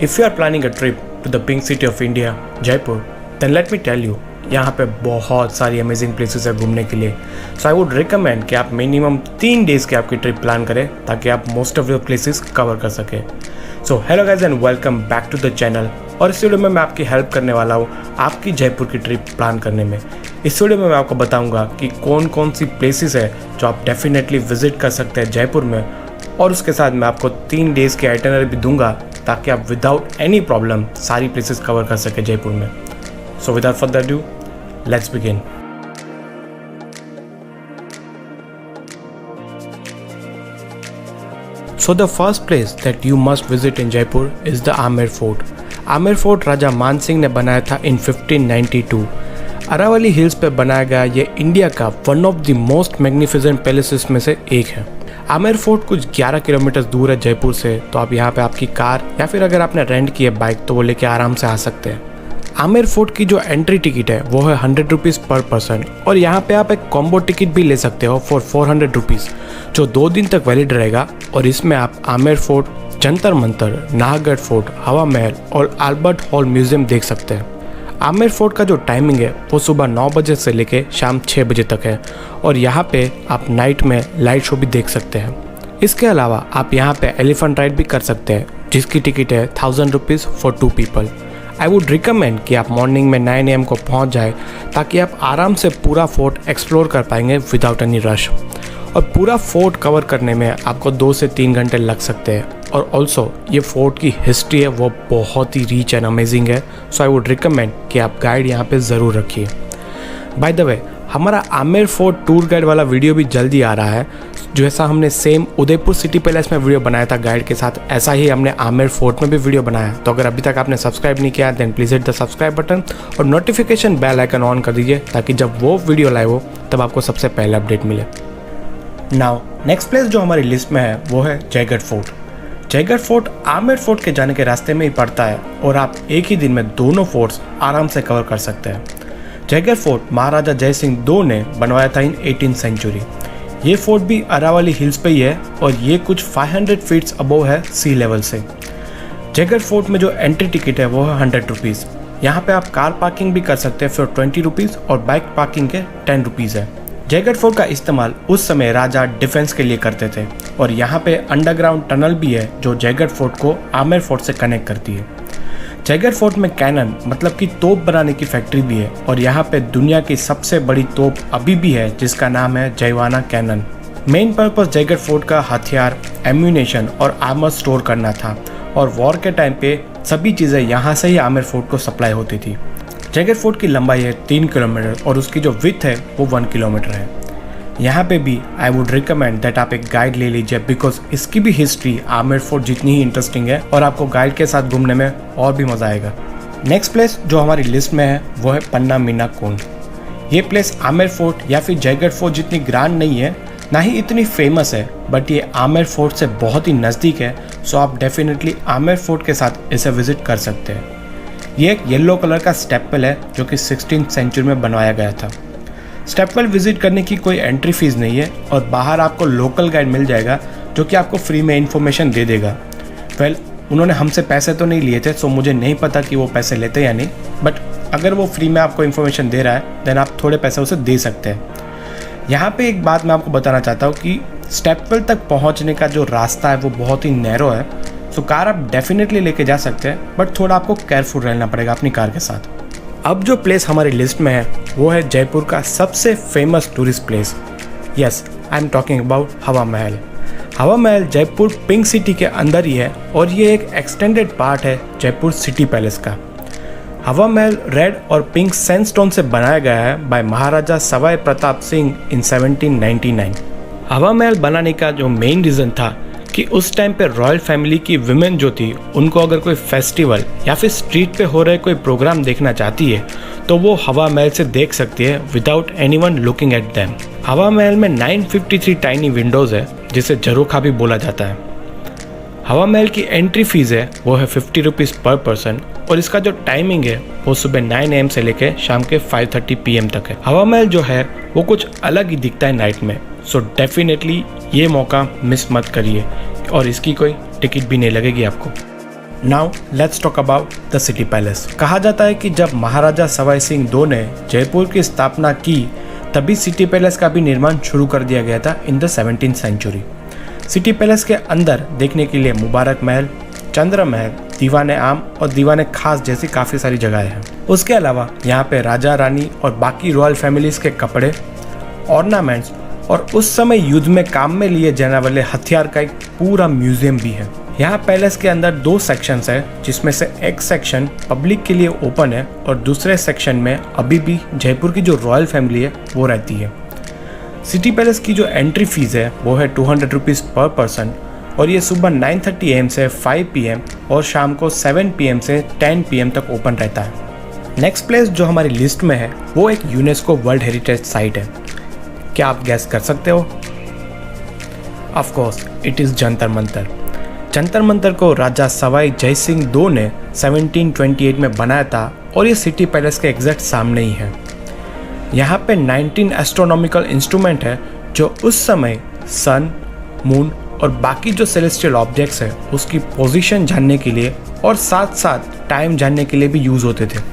If you are planning a trip to the pink city of India, Jaipur, then let me tell you, यहाँ पे बहुत सारी amazing places है घूमने के लिए. सो आई वुड रिकमेंड कि आप मिनिमम 3 डेज़ की आपकी ट्रिप प्लान करें ताकि आप most of the places cover कर सकें. So hello guys and welcome back to the channel. और इस वीडियो में मैं आपकी हेल्प करने वाला हूँ आपकी जयपुर की ट्रिप प्लान करने में. इस वीडियो में मैं आपको बताऊँगा कि कौन कौन सी प्लेसेस है जो आप डेफिनेटली विजिट कर सकते हैं जयपुर में, और उसके साथ मैं आपको 3 डेज़ की आइटिनरी भी दूंगा ताकि आप विदाउट एनी प्रॉब्लम सारी प्लेसेस कवर कर सके जयपुर में. So without further due, let's begin. So the first place that you must visit in Jaipur is the Amer Fort. Amer Fort राजा मान सिंह ने बनाया था in 1592. अरावली हिल्स पे बनाया गया ये इंडिया का one of the most magnificent palaces में से एक है. आमेर फोर्ट कुछ 11 किलोमीटर दूर है जयपुर से, तो आप यहाँ पे आपकी कार या फिर अगर आपने रेंट की है बाइक तो वो लेके आराम से आ सकते हैं. आमेर फोर्ट की जो एंट्री टिकट है वो है 100 रुपीज़ पर पर्सन, और यहाँ पे आप एक कॉम्बो टिकट भी ले सकते हो फॉर 400 रुपीज़ जो 2 दिन तक वैलिड रहेगा. और इसमें आप आमेर फोर्ट, जंतर मंतर, नाहरगढ़ फोर्ट, हवा महल और अल्बर्ट हॉल म्यूजियम देख सकते हैं. आमेर फोर्ट का जो टाइमिंग है वो सुबह 9 बजे से लेके शाम 6 बजे तक है, और यहाँ पे आप नाइट में लाइट शो भी देख सकते हैं. इसके अलावा आप यहाँ पे एलिफेंट राइड भी कर सकते हैं जिसकी टिकट है 1000 rupees for 2 people. I would recommend कि आप मॉर्निंग में 9 AM को पहुँच जाए ताकि आप आराम से पूरा फोर्ट एक्सप्लोर कर पाएंगे विदाउट एनी रश. और पूरा फोर्ट कवर करने में आपको 2 से 3 घंटे लग सकते हैं. और ऑल्सो ये फोर्ट की हिस्ट्री है वो बहुत ही रिच एंड अमेजिंग है. सो आई वुड रिकमेंड कि आप गाइड यहाँ पे ज़रूर रखिए. बाय द वे, हमारा आमेर फोर्ट टूर गाइड वाला वीडियो भी जल्दी आ रहा है. जैसा हमने सेम उदयपुर सिटी पैलेस में वीडियो बनाया था गाइड के साथ, ऐसा ही हमने आमेर फोर्ट में भी वीडियो बनाया. तो अगर अभी तक आपने सब्सक्राइब नहीं किया then please hit the subscribe button और नोटिफिकेशन बेल आइकन ऑन कर दीजिए ताकि जब वो वीडियो लाइव हो तब आपको सबसे पहले अपडेट मिले. नाउ नेक्स्ट प्लेस जो हमारी लिस्ट में है वो है Jaigarh fort. Jaigarh fort Amer fort के जाने के रास्ते में ही पड़ता है, और आप एक ही दिन में दोनों फोर्ट्स आराम से कवर कर सकते हैं. जयगढ़ फोर्ट महाराजा जय सिंह 2 ने बनवाया था इन 18th सेंचुरी. ये फोर्ट भी अरावली हिल्स पे ही है, और ये कुछ 500 फीट्स अबोव है सी लेवल से. जयगढ़ फोर्ट में जो एंट्री टिकट है वो है 100 रुपीज़. यहाँ पे आप कार पार्किंग भी कर सकते हैं फॉर 20 रुपीज़ और बाइक पार्किंग के 10 रुपीज़ है. जयगढ़ फोर्ट का इस्तेमाल उस समय राजा डिफेंस के लिए करते थे, और यहाँ पे अंडरग्राउंड टनल भी है जो जयगढ़ फोर्ट को आमेर फोर्ट से कनेक्ट करती है. जयगढ़ फोर्ट में कैनन मतलब कि तोप बनाने की फैक्ट्री भी है, और यहाँ पे दुनिया की सबसे बड़ी तोप अभी भी है जिसका नाम है Jaivana cannon. Main purpose Jaigarh fort का हथियार, एम्यूनेशन और आर्मर स्टोर करना था, और वॉर के टाइम पे सभी चीज़ें यहाँ से ही आमेर फोर्ट को सप्लाई होती थी. जयगढ़ फोर्ट की लंबाई है 3 किलोमीटर और उसकी जो विड्थ है वो 1 किलोमीटर है. यहाँ पे भी आई वुड रिकमेंड दैट आप एक गाइड ले लीजिए, बिकॉज इसकी भी हिस्ट्री आमेर फोर्ट जितनी ही इंटरेस्टिंग है, और आपको गाइड के साथ घूमने में और भी मज़ा आएगा. नेक्स्ट प्लेस जो हमारी लिस्ट में है वो है पन्ना मीना कुंड. ये प्लेस आमेर फोर्ट या फिर जयगढ़ फोर्ट जितनी ग्रांड नहीं है, ना ही इतनी फेमस है, बट ये आमेर फोर्ट से बहुत ही नज़दीक है. सो आप डेफिनेटली आमेर फोर्ट के साथ इसे विजिट कर सकते हैं. ये एक येलो कलर का स्टेपवेल है जो कि 16th सेंचुरी में बनवाया गया था. स्टेपवेल विजिट करने की कोई एंट्री फीस नहीं है, और बाहर आपको लोकल गाइड मिल जाएगा जो कि आपको फ्री में इन्फॉर्मेशन दे देगा. उन्होंने हमसे पैसे तो नहीं लिए थे, सो मुझे नहीं पता कि वो पैसे लेते या नहीं, बट अगर वो फ्री में आपको इन्फॉर्मेशन दे रहा है देन आप थोड़े पैसे उसे दे सकते हैं. यहाँ पे एक बात मैं आपको बताना चाहता हूँ कि स्टेपवेल तक पहुँचने का जो रास्ता है वो बहुत ही नैरो है. सो कार आप डेफिनेटली लेके जा सकते हैं, बट थोड़ा आपको केयरफुल रहना पड़ेगा अपनी कार के साथ. अब जो प्लेस हमारी लिस्ट में है वो है जयपुर का सबसे famous tourist place. Yes, I am talking about हवा महल. हवा महल जयपुर पिंक सिटी के अंदर ही है, और ये एक एक्सटेंडेड पार्ट है जयपुर सिटी पैलेस का. हवा महल रेड और पिंक सैंडस्टोन से बनाया गया है बाय महाराजा सवाई प्रताप सिंह इन 1799. हवा महल बनाने का जो मेन रीज़न था कि उस टाइम पे रॉयल फैमिली की विमेन जो थी उनको अगर कोई फेस्टिवल या फिर स्ट्रीट पे हो रहे कोई प्रोग्राम देखना चाहती है तो वो हवा महल से देख सकती है without anyone looking at them. हवा महल में 953 टाइनी विंडोज़ है जिसे झरोखा भी बोला जाता है. हवा महल की एंट्री फीस है वो है 50 रुपीज़ पर पर्सन, और इसका जो टाइमिंग है वो सुबह 9 AM से लेकर शाम के 5:30 PM तक है. हवा महल जो है वो कुछ अलग ही दिखता है नाइट में. सो डेफिनेटली ये मौका मिस मत करिए, और इसकी कोई टिकट भी नहीं लगेगी आपको. Now let's talk about the city palace. कहा जाता है कि जब महाराजा सवाई सिंह 2 ने जयपुर की स्थापना की तभी सिटी पैलेस का भी निर्माण शुरू कर दिया गया था in the 17th century. City palace के अंदर देखने के लिए मुबारक महल, चंद्र महल, दीवाने आम और दीवाने खास जैसी काफ़ी सारी जगहें हैं। उसके अलावा यहाँ पे राजा रानी और बाकी रॉयल फैमिलीज़ के कपड़े, ऑर्नामेंट्स और उस समय युद्ध में काम में लिए जाने वाले हथियार का एक पूरा म्यूजियम भी है। यहाँ पैलेस के अंदर 2 सेक्शंस है, जिसमें से एक सेक्शन पब्लिक के लिए ओपन है और दूसरे सेक्शन में अभी भी जयपुर की जो रॉयल फैमिली है वो रहती है। सिटी पैलेस की जो एंट्री फीस है वो है 200 रुपीज़ पर पर्सन और ये सुबह 9:30 AM से 5 PM और शाम को 7 PM से 10 PM तक ओपन रहता है। नेक्स्ट प्लेस जो हमारी लिस्ट में है वो एक यूनेस्को वर्ल्ड हेरिटेज साइट है। क्या आप गैस कर सकते हो? Of course it is Jantar Mantar. Jantar Mantar को राजा सवाई जय सिंह 2 ने 1728 में बनाया था और ये सिटी पैलेस के एग्जैक्ट सामने ही है। यहाँ पे 19 एस्ट्रोनॉमिकल इंस्ट्रूमेंट है जो उस समय सन, मून और बाकी जो सेलेस्टियल ऑब्जेक्ट्स है उसकी पोजीशन जानने के लिए और साथ साथ टाइम जानने के लिए भी यूज़ होते थे।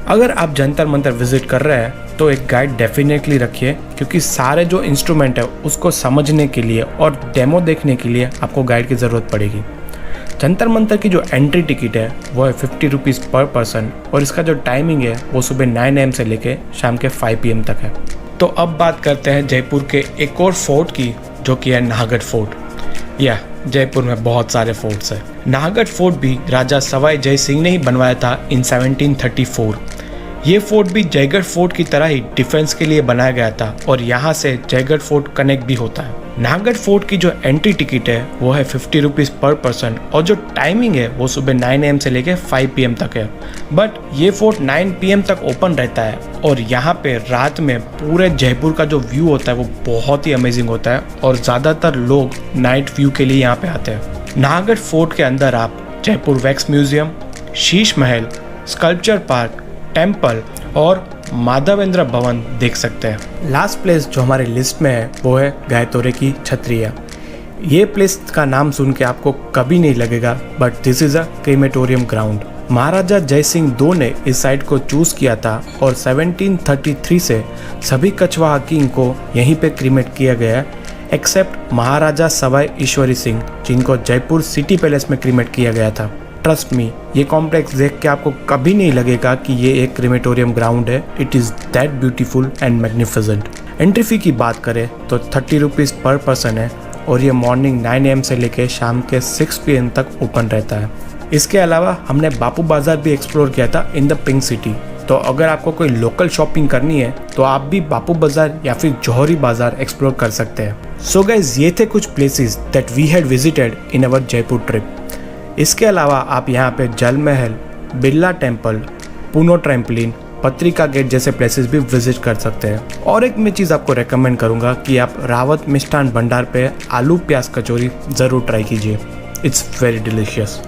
अगर आप जंतर मंतर विजिट कर रहे हैं तो एक गाइड डेफिनेटली रखिए, क्योंकि सारे जो इंस्ट्रूमेंट है उसको समझने के लिए और डेमो देखने के लिए आपको गाइड की ज़रूरत पड़ेगी। जंतर मंतर की जो एंट्री टिकट है वो है 50 रुपीज़ पर पर्सन और इसका जो टाइमिंग है वो सुबह 9 AM से लेके शाम के 5 PM तक है। तो अब बात करते हैं जयपुर के एक और फोर्ट की, जो कि है नाहरगढ़ फोर्ट। जयपुर में बहुत सारे फोर्ट्स हैं। नाहरगढ़ फोर्ट भी राजा सवाई जय सिंह ने ही बनवाया था इन 1734। ये फोर्ट भी जयगढ़ फोर्ट की तरह ही डिफेंस के लिए बनाया गया था और यहाँ से जयगढ़ फोर्ट कनेक्ट भी होता है। नाहरगढ़ फोर्ट की जो एंट्री टिकट है वो है 50 रुपीज़ पर पर्सन और जो टाइमिंग है वो सुबह 9 AM से लेके 5 PM तक है। बट ये फोर्ट 9 PM तक ओपन रहता है और यहाँ पे रात में पूरे जयपुर का जो व्यू होता है वो बहुत ही अमेजिंग होता है और ज़्यादातर लोग नाइट व्यू के लिए यहाँ पे आते हैं। नाहरगढ़ फोर्ट के अंदर आप Jaipur wax museum, Sheesh Mahal, sculpture park, temple और माधवेंद्र भवन देख सकते हैं। लास्ट प्लेस जो हमारी लिस्ट में है वो है गायतोरे की छतरिया। ये प्लेस का नाम सुन के आपको कभी नहीं लगेगा, but this is a crematorium ground. Maharaja Jai Singh 2 ने इस साइट को चूज किया था और 1733 से सभी कछवाहा किंग को यहीं पे क्रीमेट किया गया है, एक्सेप्ट महाराजा सवाई ईश्वरी सिंह, जिनको जयपुर सिटी पैलेस में क्रीमेट किया गया था। ट्रस्ट मी, ये कॉम्प्लेक्स देख के आपको कभी नहीं लगेगा कि ये एक क्रीमेटोरियम ग्राउंड है। It is that beautiful and magnificent. Entry fee की बात करें तो 30 रुपीज़ पर पर्सन है और ये मॉर्निंग 9 AM से लेके शाम के 6 PM तक ओपन रहता है। इसके अलावा हमने बापू बाज़ार भी एक्सप्लोर किया था इन द पिंक सिटी। तो अगर आपको कोई लोकल शॉपिंग करनी है तो आप भी बापू बाज़ार या फिर जौहरी बाज़ार एक्सप्लोर कर सकते हैं। सो गाइस, ये थे कुछ places that we had visited in our Jaipur trip. इसके अलावा आप यहाँ पे जल महल, बिरला टेम्पल, पूनो ट्रैम्पलिन, पत्रिका गेट जैसे प्लेसेस भी विजिट कर सकते हैं। और एक मैं चीज़ आपको रेकमेंड करूँगा कि आप रावत मिष्ठान भंडार पे आलू प्याज कचौरी ज़रूर ट्राई कीजिए। It's very delicious.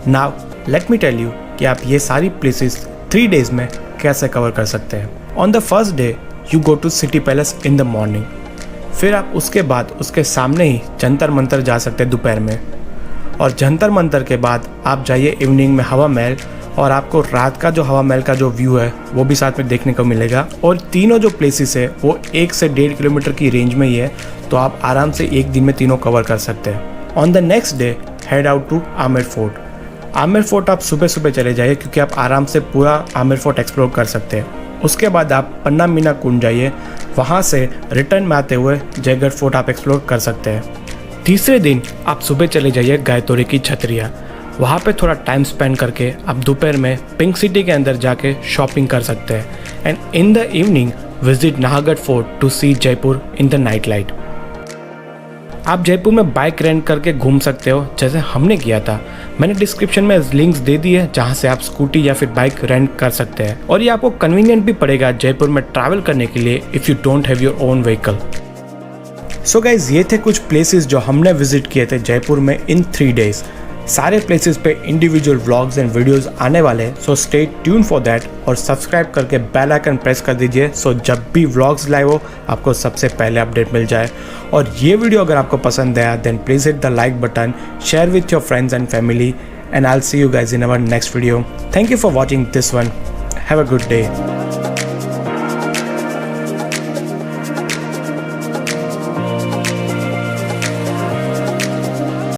Now let me tell you कि आप ये सारी प्लेसेस 3 डेज़ में कैसे कवर कर सकते हैं। On the first day you go to city palace in the morning. फिर आप उसके बाद उसके सामने ही जंतर मंतर जा सकते हैं दोपहर में, और जंतर मंतर के बाद आप जाइए इवनिंग में हवा महल और आपको रात का जो हवा महल का जो व्यू है वो भी साथ में देखने को मिलेगा। और तीनों जो प्लेसेस है वो 1 से 1.5 किलोमीटर की रेंज में ही है, तो आप आराम से एक दिन में तीनों कवर कर सकते हैं। On the next day head out to Amer fort. Amer fort आप सुबह सुबह चले जाइए क्योंकि आप आराम से पूरा आमेर फोर्ट एक्सप्लोर कर सकते हैं। उसके बाद आप पन्ना मीना कुंड जाइए, वहाँ से रिटर्न में आते हुए जयगढ़ फोर्ट आप एक्सप्लोर कर सकते हैं। तीसरे दिन आप सुबह चले जाइए गायतोरे की छतरिया। वहाँ पे थोड़ा टाइम स्पेंड करके आप दोपहर में पिंक सिटी के अंदर जाके शॉपिंग कर सकते हैं। And in the evening visit Nahargarh fort to see Jaipur in the night light. आप जयपुर में बाइक रेंट करके घूम सकते हो जैसे हमने किया था। मैंने डिस्क्रिप्शन में लिंक्स दे दी है जहाँ से आप स्कूटी या फिर बाइक रेंट कर सकते हैं, और ये आपको कन्वीनियंट भी पड़ेगा जयपुर में ट्रैवल करने के लिए if you don't have your own vehicle. So guys, ये थे कुछ प्लेसेस जो हमने विजिट किए थे जयपुर में इन 3 डेज। सारे प्लेसेस पे इंडिविजुअल व्लॉग्स एंड वीडियोस आने वाले हैं, so stay tune for that और सब्सक्राइब करके बेल आइकन प्रेस कर दीजिए सो जब भी व्लॉग्स लाइव हो आपको सबसे पहले अपडेट मिल जाए। और ये वीडियो अगर आपको पसंद आया then please hit the like button, share with your friends and family and I'll see you guys in our next video. Thank you for watching this one. Have a good day.